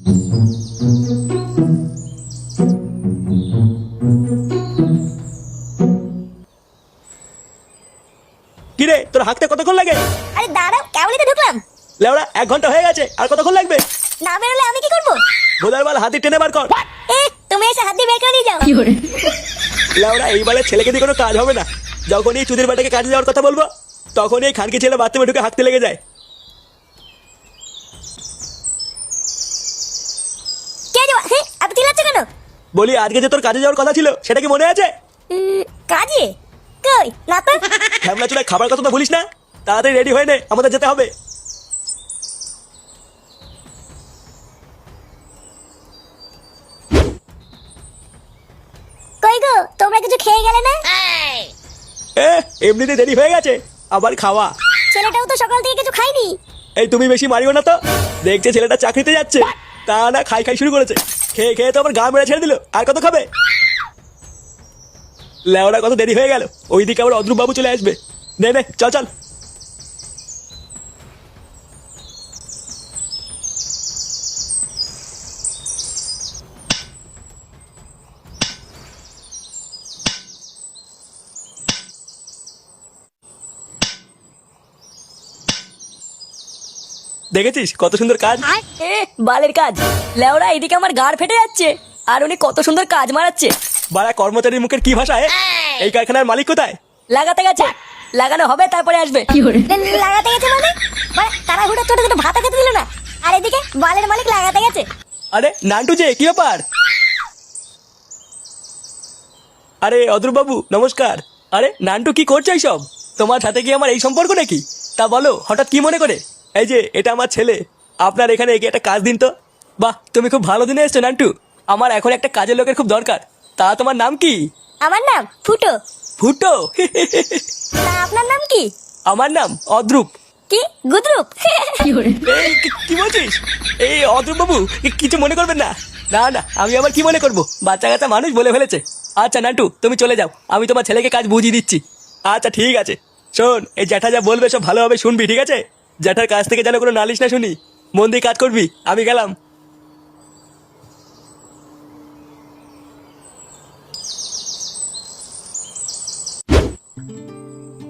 কিরে তোর হাঁকতে কতক্ষণ লাগে? আরে দাঁড়াও, কেবলই তো ঢুকলাম। লেওড়া 1 ঘন্টা হয়ে গেছে, আর কতক্ষণ লাগবে? না বেরোলে আমি কি করবো? ভোদার বাল হাতি টেনে বার কর। তুমি এসে হাত দিয়ে বের করে দিয়ে যাও। লেওড়া এইবারে ছেলেকে দিয়ে কোনো কাজ হবে না। যখন এই চুদির বাটাকে কাজে যাওয়ার কথা বলবো তখন এই খানকি ছেলে বাথরুমে ঢুকে হাঁকতে লেগে যায়। কে যাওয়া? এত চিল্লাচ্ছ কেন? বলি আজকে যে তোর কাজে যাওয়ার কথা ছিল সেটা কি মনে আছে? কাজে? কই না তো। হ্যামলা চুলায় খাবার কথা তো বলিস না। তাড়াতাড়ি রেডি হয়ে নে, আমাদের যেতে হবে। কই গো, তোমরা কিছু খেয়ে গেলে না? এমনিতে দেরি হয়ে গেছে, আবার খাওয়া। ছেলেটাও তো সকাল থেকে কিছু খায়নি। এই তুমি বেশি মারিও না তো। দেখছে ছেলেটা চাকরিতে যাচ্ছে, তা না খাই খাই শুরু করেছে। খেয়ে খেয়ে তো আবার গা মেরে ছেড়ে দিল। আর কত খাবে? লেওড়া কত দেরি হয়ে গেল, ওইদিকে আবার অদ্রুপ বাবু চলে আসবে। নে নে চল চল। দেখেছিস কত সুন্দর কাজ? বালের কাজ। লেওড়া এদিকে আমার গাড় ফেটে যাচ্ছে, আর উনি কত সুন্দর কাজ মারাচ্ছে। বাড়া কর্মচারীর মুখের কি ভাষা? এই কারখানার মালিক কোথায়? লাগাতে গেছে, লাগানো হবে তারপরে আসবে। লাগাতে গেছে মানে? তারা হুড়ে ছোট ছোট ভাতা খেতে দিল না, আর এদিকে বালের মালিক লাগাতে গেছে। আরে নান্টু যে, কি ব্যাপার? আরে অদ্রুপ বাবু নমস্কার। আরে নান্টু কি করছো এইসব? তোমার সাথে কি আমার এই সম্পর্ক নাকি? তা বলো হঠাৎ কি মনে করে? এই যে এটা আমার ছেলে, আপনার এখানে এগিয়ে একটা কাজ দিন তো। বাহ, তুমি খুব ভালো দিনে এসছো নান্টু। আমার এখন একটা কাজের লোকের খুব দরকার। তা তোমার নাম কি? আমার নাম ফুটো। ফুটো? তা আপনার নাম কি? আমার নাম অদ্রুপ। কি গুদরুপ? এই কি বলছিস? এই অদ্রুপ বাবু কিছু মনে করবেন না। না না, আমি আবার কি মনে করবো, বাচ্চা কাচ্চা মানুষ বলে ফেলেছে। আচ্ছা নান্টু তুমি চলে যাও, আমি তোমার ছেলেকে কাজ বুঝিয়ে দিচ্ছি। আচ্ছা ঠিক আছে। শোন, এই জ্যাঠা যা বলবে সব ভালোভাবে শুনবি, ঠিক আছে? জ্যাঠার কাছ থেকে যেন কোনো নালিশ না শুনি। মন দিয়ে কাজ করবি। আমি গেলাম।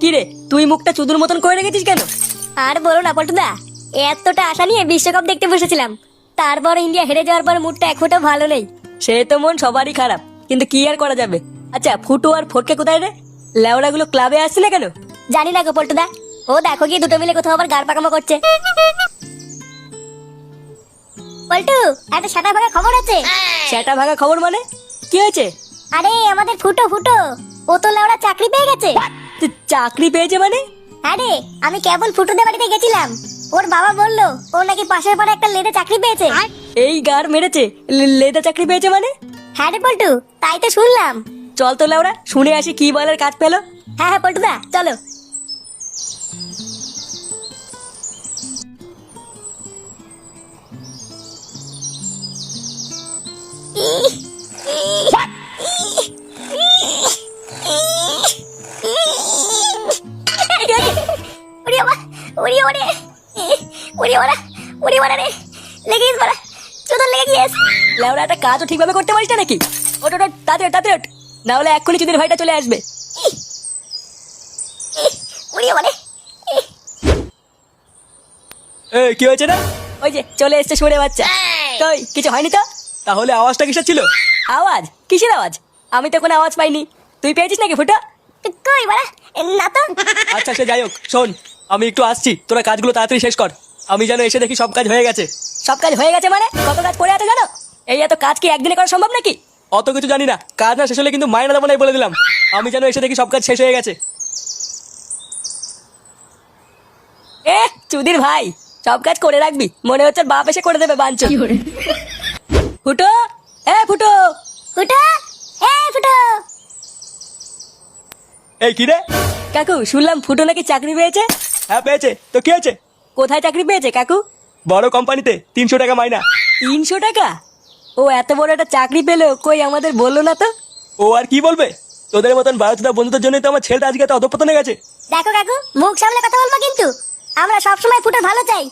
কি রে, তুই মুখটা চুদুর মতন করে রেখেছিস কেন? আর বলো না পল্টুদা, এতটা আশা নিয়ে বিশ্বকাপ দেখতে বসেছিলাম, তারপর ইন্ডিয়া হেরে যাওয়ার পর মুডটা এক ফোঁটা ভালো নেই। সে তো মন সবারই খারাপ, কিন্তু কি আর করা যাবে। আচ্ছা ফুটু আর ফটকে কোথায় রে? লেওড়াগুলো ক্লাবে আসছে না কেন? জানি না গো পল্টুদা, ও দেখো গিয়ে দুটো মিলে কোথাও আবার গাড় পাকামো করছে। পল্টু, একটা সেটা ভাগা খবর আছে। সেটা ভাগা খবর মানে? কি হয়েছে? আরে আমাদের ফুটো ফুটো, ও তো লেওড়া চাকরি পেয়ে গেছে। চাকরি পেয়েছে মানে? হ্যাঁ রে, আমি কেবল ফুটুদের বাড়িতে গেছিলাম, ওর বাবা বললো ও নাকি পাশের পাড়ে একটা লেদে চাকরি পেয়েছে। এই গার মেরেছে? লেদে চাকরি পেয়েছে মানে? হ্যাঁ রে পল্টু, তাই তো শুনলাম। চল তো লেওড়া শুনে আসি কি বলার কাজ পেলো। হ্যাঁ হ্যাঁ পল্টুদা চলো। একটা কাজও ঠিকভাবে করতে পারিস না নাকি? ওট ওট তাড়াতাড়ি তাড়াতাড়ি ওঠ, না হলে এক্ষুনি চুদির ভাইটা চলে আসবে। কি হয়েছে না? ওই যে চলে এসছে শুনে বাচ্চা। কই কিছু হয়নি তো? তাহলে আওয়াজটা কিসের ছিল? আওয়াজ? কিসের আওয়াজ? আমি তো কোনো আওয়াজ পাইনি। তুই পেয়েছিস নাকি ফুটা? কই বাড়া, না তো। আচ্ছা সে যাই হোক, শোন আমি একটু আসছি, তোরা কাজগুলো তাড়াতাড়ি শেষ কর। আমি যেন এসে দেখি সব কাজ হয়ে গেছে। সব কাজ হয়ে গেছে মানে? কত কাজ পড়ে আছে জানো? এই এত কাজ কি একদিনে করা সম্ভব নাকি? অত কিছু জানি না, কাজ না শেষ হলে কিন্তু মায়ের দেবো নাই বলে দিলাম। আমি যেন এসে দেখি সব কাজ শেষ হয়ে গেছে। চুদির ভাই, সব কাজ করে রাখবি, মনে হচ্ছে বাপ এসে করে দেবে বাঞ্চ। ফুটো, ফুটো ফুটো, ফুটো। এই কি রে? কাকু শুনলাম ফুটো নাকি চাকরি পেয়েছে। হ্যাঁ পেয়েছে, তো কি হয়েছে? কোথায় চাকরি পেয়েছে কাকু? বড় কোম্পানিতে, 300 টাকা মাইনা। 300 টাকা? ও এত বড় একটা চাকরি পেলো, কই আমাদের বললো না তো। ও আর কি বলবে, তোদের মতন ভারতীয় বন্ধুদের জন্যই তো আমার ছেলেটা আজকে এত অধঃপতনে গেছে। দেখো কাকু, মুখ সামলে কথা বলবো কিন্তু। আমরা সবসময় ফুটোর ভালো চাই,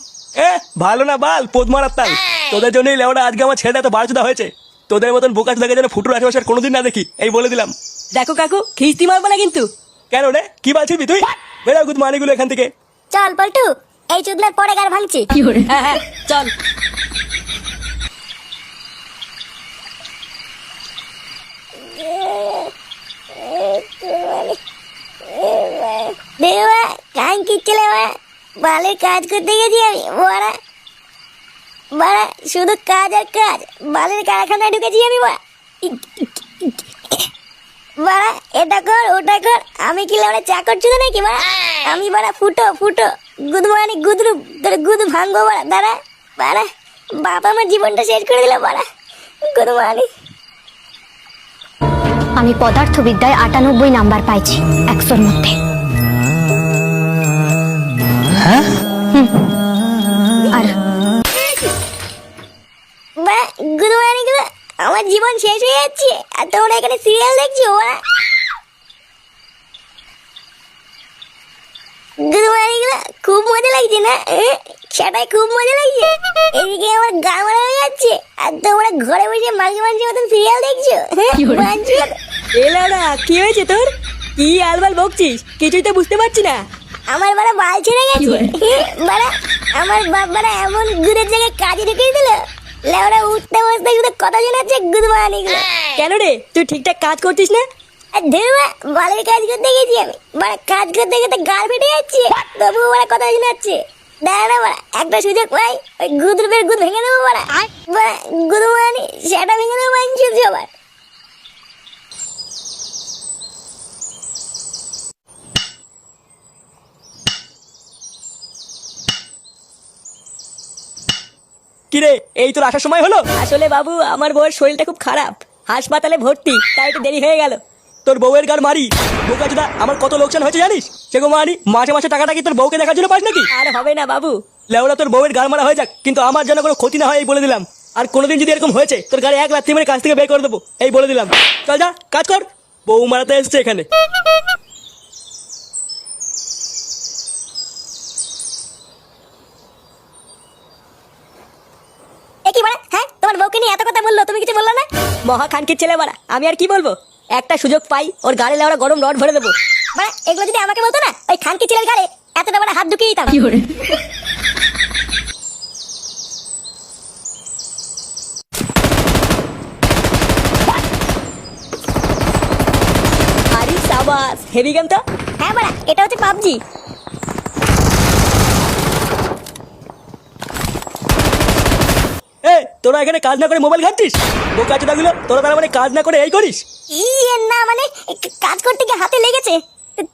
ভালো না বাল পোদ মারার তাল। তোদের জন্যই লেওড়া আজকে আমার ছেলেটা এত বাড়চুদা হয়েছে। তোদের মতন বোকা চুদাকে যেন ফুটুর আশেপাশে আর কোনোদিন না দেখি, এই বলে দিলাম। দেখো কাকু, খিস্তি মারবো না কিন্তু। কেন রে, কি বলছিস তুই? বেরো গুদ মানিগুলো এখান থেকে। চল পল্টু, এই চুদলার পরে গার ভাঙছি। হ্যাঁ হ্যাঁ চল। দেবা কান কিচ্ছিলে বালের কাজ করতে গেছি আমি। বড়া বড়া শুধু কাজ আর কাজ, বালের কারখানায় ঢুকেছি আমি। বাড়া এটা কর ওটা কর, আমি কি লাউড়া চাকর চুদা নাকি বাড়া? আমি বাড়া ফুটো ফুটো গুদ মানে গুদরু তোর গুদ ভাঙবো বাড়া। দাঁড়া বাড়া, বাবা আমার জীবনটা শেষ করে দিল বাড়া। গুদ মানে আমি পদার্থবিদ্যায় 98 নাম্বার পাইছি 100-র মধ্যে। আর বাড়া গুদ মানে গুলো আমার জীবন শেষ হয়ে যাচ্ছে, আর তোমরা এখানে সিরিয়াল দেখছো বাড়া। গুদ মানে গুলো খুব মজা লাগছে না? সেটাই খুব মজা লাগছে। এদিকে আমার গা মারা হয়ে যাচ্ছে, আর তোমরা ঘরে বসে মাঝে মাঝে মতন সিরিয়াল দেখছো। এলারা কি হয়েছে তোর? কি আলবাল বকছিস? কিছুই তো বুঝতে পারছি না। আমার বাড়া বাল ছেড়ে গেছে বাড়া। আমার বাবারা এমন গুড়ের জায়গায় কাজে ঢুকিয়ে দিল, লেওরা উঠতে বসতে শুধু কথা শোনাচ্ছে গুদ মানি গুলো। কেন রে, তুই ঠিকঠাক কাজ করছিস না? ধেরুয়া বালের কাজ করতে গেছি আমি, বাড়া কাজ করতে করতে গাল ফেটে যাচ্ছে, তবুও বাড়া কথা শোনাচ্ছে। দাঁড়া না বাড়া, একটা সুযোগ পাই ওই গুদ রূপের গুদ ভেঙে দেবো বাড়া। বাড়া গুদ মানি সেটা ভেঙে দেবো মানছি সবার। কিরে, এই তোর আসার সময় হলো? আসলে বাবু, আমার বউয়ের শরীরটা খুব খারাপ, হাসপাতালে ভর্তি, তাই একটু দেরি হয়ে গেল। তোর বউয়ের গার মারি বোকা চুদা, আমার কত লোকসান হয়েছে জানিস? সেগো মারি মাসে মাসে টাকাটা কি তোর বউকে দেখার জন্য পাস নাকি? আর হবে না বাবু। লেওরা তোর বউয়ের গার মারা হয়ে যাক, কিন্তু আমার যেন কোনো ক্ষতি না হয় এই বলে দিলাম। আর কোনোদিন যদি এরকম হয়েছে তোর গাড়ি 1 লাখ মেরে কাজ থেকে বের করে দেবো, এই বলে দিলাম। চল যা কাজ কর, বউ মারাতে এসছে এখানে। কি বাড়া, হ্যাঁ তোমার বউকে নিয়ে এত কথা বললো, তুমি কিছু বললো না? মহা খানকির ছেলে বাড়া, আমি আর কি বলবো? একটা সুযোগ পাই ওর গাড়ি লেওরা গরম রড ভরে দেবো। বাড়া এগুলো যদি আমাকে বলতো না, ওই খানকি ছেলের ঘাড়ে এতটা বড় হাত ঢুকিয়ে দিতাম। আরে সাবাস, হেভি গেম তো। হ্যাঁ বাড়া, এটা হচ্ছে পাবজি। এ তোরা এখানে কাজ না করে মোবাইল ঘাটছিস? বোকা চুদাগুলো, তোরা তার মানে কাজ না করে এই করিস? না মানে কাজ করতে গিয়ে হাতে লেগেছে,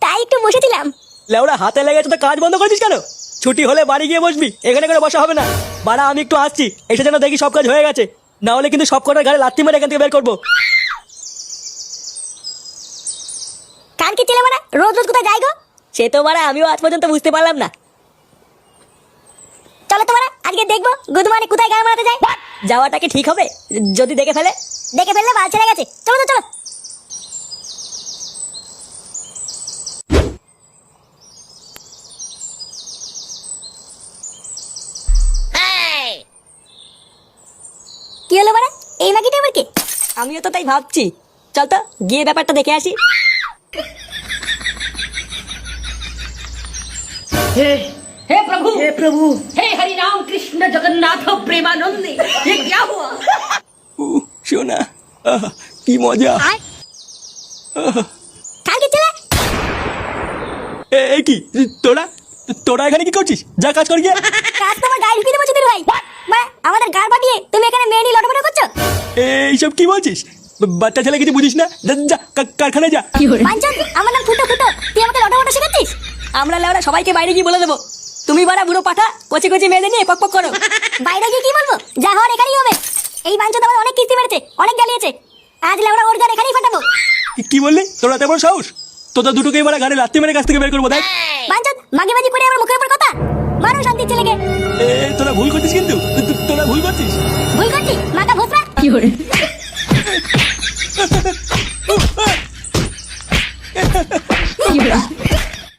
তাই একটু বসেছিলাম। লেওরা হাতে লেগেছে তো কাজ বন্ধ করেছিস কেন? ছুটি হলে বাড়ি গিয়ে বসবি, এখানে করে বসা হবে না। বাড়া আমি একটু আসছি, এসে যেন দেখি সব কাজ হয়ে গেছে, না হলে কিন্তু সব কটার গাড়ি লাত্তি মেরে এখান থেকে বের করবো। খানকি ছেলে বাড়া রোজ রোজ কোথায় যাই গো? সে তো বাড়া আমিও আজ পর্যন্ত বুঝতে পারলাম না। চলো তো বাড়া আজকে দেখবো গুদমানি কোথায় গায়ে মারাতে যায়। যাওয়াটা কি ঠিক হবে? যদি দেখে ফেলে? দেখে ফেললে বাল ছেড়ে গেছে। চলো তো চলো। কি হলো বাড়া, এই মাগিটা আবার কি? আমিও তো তাই ভাবছি। চল তো গিয়ে ব্যাপারটা দেখে আসি। हे प्रभु हे हरि राम कृष्ण जगन्नाथ प्रेमानंद, ये क्या हुआ? শোনা, কি মজা। খানকি ছেলে এই কি তোরা তোরা এখানে কি করছিস? যা কাজ কর গিয়ে। কাজ তোমার গায়ে ঢুকিয়ে দেবো চুদির ভাই। মা আমাদের গাড় পাঠিয়ে তুমি এখানে মেয়ে নিয়ে লটপট করছো? এইসব কি বলছিস? বাচ্চা ছেলে কিছু বুঝিস না, যা যা কারখানায় যা। বাঞ্চন, আমার নাম ফুটো ফুটো, তুই আমাকে লটপট শেখাচ্ছিস? আমরা লেওরা সবাইকে বাইরে গিয়ে বলে দেবো তুমি বাড়া বুড়ো পাঠা কচি কচি মেয়েদের নিয়ে পক করো। বাইরে গিয়ে কি বলবো? যা হওয়ার এখানেই হবে। এই বাঞ্চন আমার অনেক কিস্তি মেরেছে, অনেক জ্বালিয়েছে, আজ লেওরা ওর গাড়ি এখানেই ফাটাবো। কি বললি? তোরা তেমন সাহস? তোদের দুটোকে এবার গাড়ি লাত্তি মেরে কাছ থেকে বের করবো। দেখ বাঞ্চন মাঝে মাঝে করে আমার মুখের উপর কথা মারো শান্তির ছেলেকে। তোরা ভুল করছিস, কিন্তু তোরা ভুল করছিস। ভুল করছি মাকা ভোসরা।